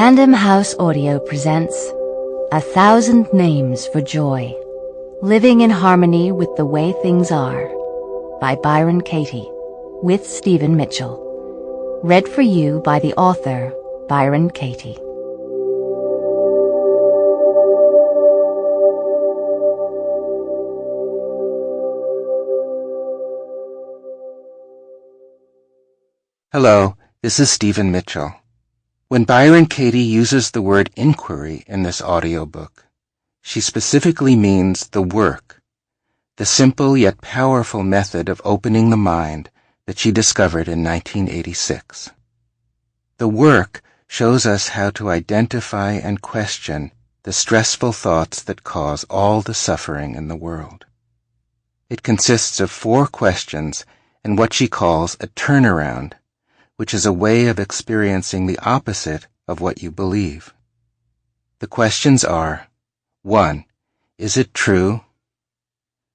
Random House Audio presents 1,000 Names for Joy, Living in Harmony with the Way Things Are, by Byron Katie, with Stephen Mitchell. Read for you by the author, Byron Katie. Hello, this is Stephen Mitchell. When Byron Katie uses the word inquiry in this audiobook, she specifically means the work, the simple yet powerful method of opening the mind that she discovered in 1986. The work shows us how to identify and question the stressful thoughts that cause all the suffering in the world. It consists of 4 questions and what she calls a turnaround, which is a way of experiencing the opposite of what you believe. The questions are: 1. Is it true?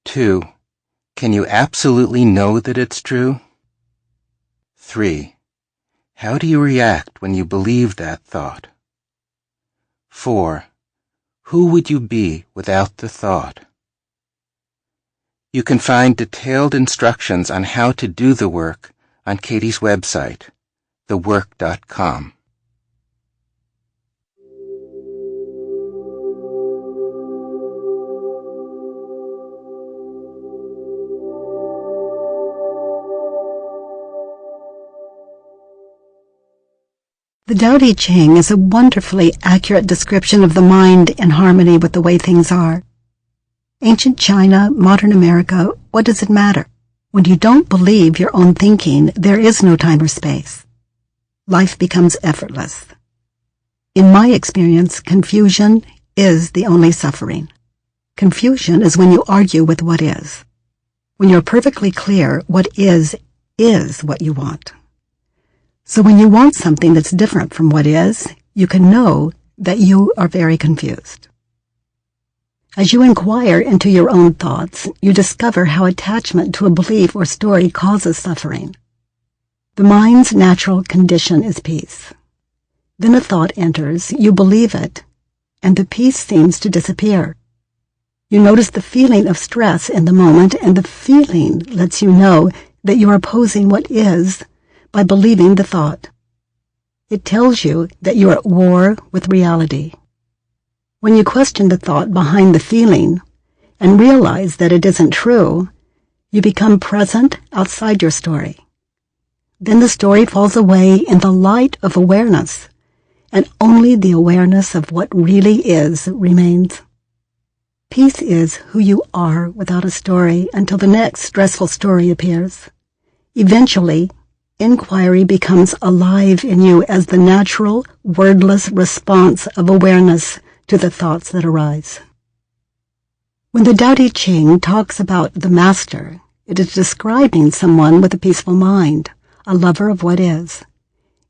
2. Can you absolutely know that it's true? 3. How do you react when you believe that thought? 4. Who would you be without the thought? You can find detailed instructions on how to do the work on Katie's website, thework.com. The Tao Te Ching is a wonderfully accurate description of the mind in harmony with the way things are. Ancient China, modern America, what does it matter? When you don't believe your own thinking, there is no time or space. Life becomes effortless. In my experience, confusion is the only suffering. Confusion is when you argue with what is. When you're perfectly clear, what is what you want. So when you want something that's different from what is, you can know that you are very confused. As you inquire into your own thoughts, you discover how attachment to a belief or story causes suffering. The mind's natural condition is peace. Then a thought enters, you believe it, and the peace seems to disappear. You notice the feeling of stress in the moment, and the feeling lets you know that you are opposing what is by believing the thought. It tells you that you are at war with reality. When you question the thought behind the feeling and realize that it isn't true, you become present outside your story. Then the story falls away in the light of awareness, and only the awareness of what really is remains. Peace is who you are without a story until the next stressful story appears. Eventually, inquiry becomes alive in you as the natural, wordless response of awareness to the thoughts that arise. When the Tao Te Ching talks about the master, it is describing someone with a peaceful mind, a lover of what is.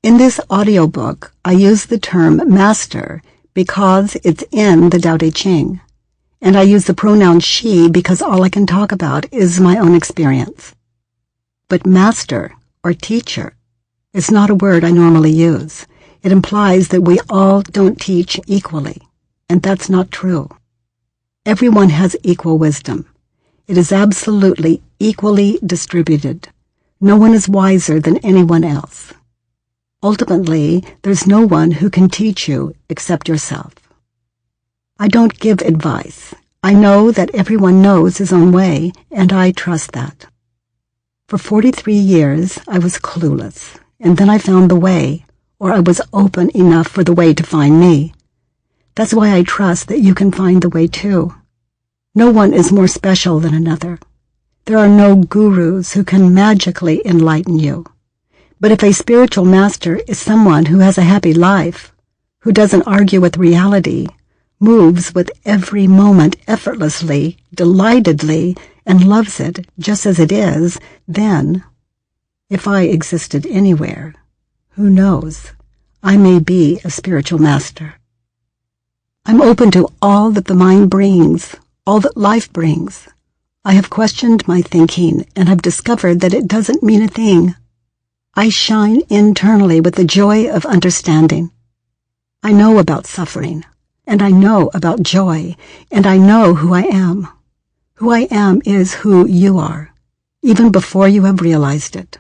In this audiobook, I use the term master because it's in the Tao Te Ching, and I use the pronoun she because all I can talk about is my own experience. But master or teacher is not a word I normally use. It implies that we all don't teach equally. And that's not true. Everyone has equal wisdom. It is absolutely equally distributed. No one is wiser than anyone else. Ultimately, there's no one who can teach you except yourself. I don't give advice. I know that everyone knows his own way, and I trust that. For 43 years, I was clueless, and then I found the way, or I was open enough for the way to find me. That's why I trust that you can find the way too. No one is more special than another. There are no gurus who can magically enlighten you. But if a spiritual master is someone who has a happy life, who doesn't argue with reality, moves with every moment effortlessly, delightedly, and loves it just as it is, then, if I existed anywhere, who knows, I may be a spiritual master. I'm open to all that the mind brings, all that life brings. I have questioned my thinking and have discovered that it doesn't mean a thing. I shine internally with the joy of understanding. I know about suffering, and I know about joy, and I know who I am. Who I am is who you are, even before you have realized it.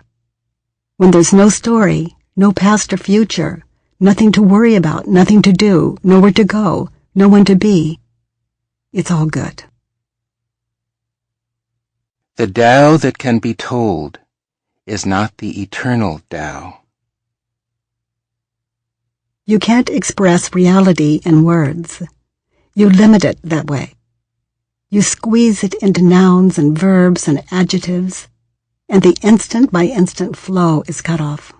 When there's no story, no past or future, nothing to worry about, nothing to do, nowhere to go, no one to be, it's all good. The Tao that can be told is not the eternal Tao. You can't express reality in words. You limit it that way. You squeeze it into nouns and verbs and adjectives, and the instant-by-instant flow is cut off.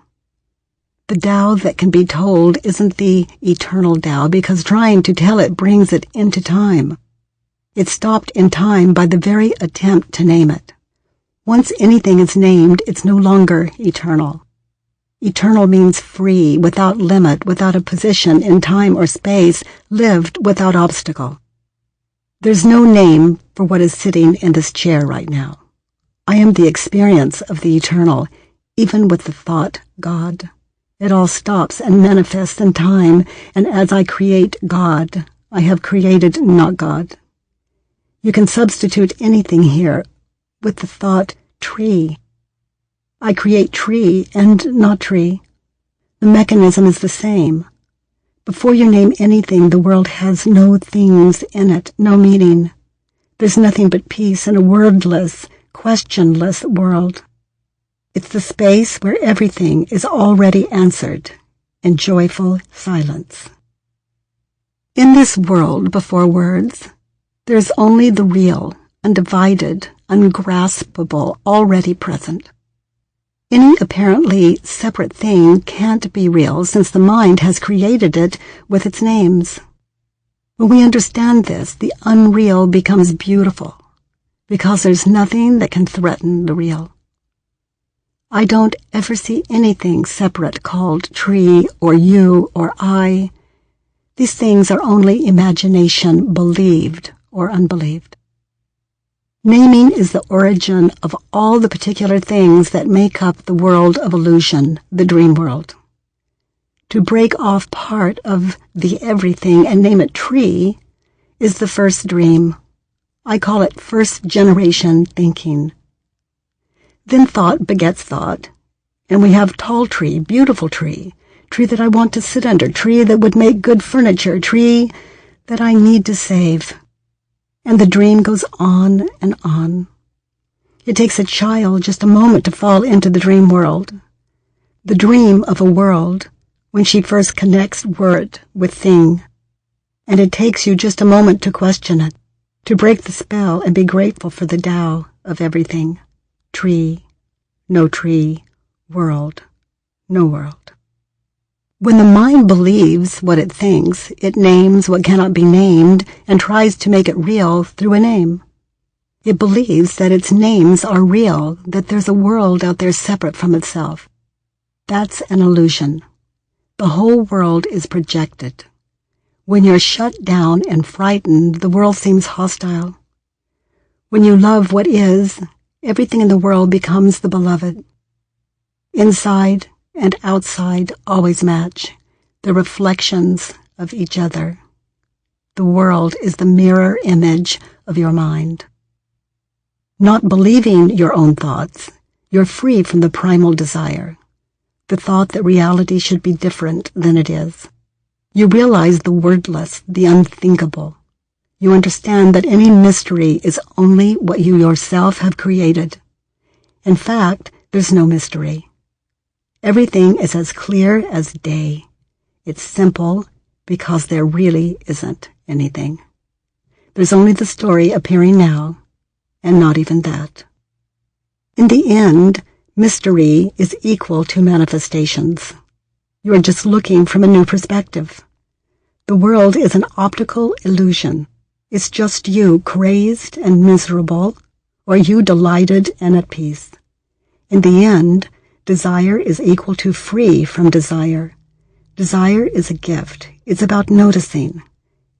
The Tao that can be told isn't the eternal Tao because trying to tell it brings it into time. It's stopped in time by the very attempt to name it. Once anything is named, it's no longer eternal. Eternal means free, without limit, without a position in time or space, lived without obstacle. There's no name for what is sitting in this chair right now. I am the experience of the eternal, even with the thought, God. It all stops and manifests in time, and as I create God, I have created not God. You can substitute anything here with the thought, tree. I create tree and not tree. The mechanism is the same. Before you name anything, the world has no things in it, no meaning. There's nothing but peace in a wordless, questionless world. It's the space where everything is already answered in joyful silence. In this world before words, there's only the real, undivided, ungraspable, already present. Any apparently separate thing can't be real since the mind has created it with its names. When we understand this, the unreal becomes beautiful because there's nothing that can threaten the real. I don't ever see anything separate called tree or you or I. These things are only imagination believed or unbelieved. Naming is the origin of all the particular things that make up the world of illusion, the dream world. To break off part of the everything and name it tree is the first dream. I call it first-generation thinking. Then thought begets thought, and we have tall tree, beautiful tree, tree that I want to sit under, tree that would make good furniture, tree that I need to save. And the dream goes on and on. It takes a child just a moment to fall into the dream world. The dream of a world when she first connects word with thing. And it takes you just a moment to question it, to break the spell and be grateful for the Tao of everything. Tree, no tree, world, no world. When the mind believes what it thinks, it names what cannot be named and tries to make it real through a name. It believes that its names are real, that there's a world out there separate from itself. That's an illusion. The whole world is projected. When you're shut down and frightened, the world seems hostile. When you love what is, everything in the world becomes the beloved. Inside and outside always match, the reflections of each other. The world is the mirror image of your mind. Not believing your own thoughts, you're free from the primal desire, the thought that reality should be different than it is. You realize the wordless, the unthinkable. You understand that any mystery is only what you yourself have created. In fact, there's no mystery. Everything is as clear as day. It's simple because there really isn't anything. There's only the story appearing now, and not even that. In the end, mystery is equal to manifestations. You are just looking from a new perspective. The world is an optical illusion. It's just you crazed and miserable, or you delighted and at peace. In the end, desire is equal to free from desire. Desire is a gift. It's about noticing.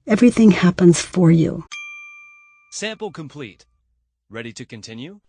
Everything happens for you. Sample complete. Ready to continue?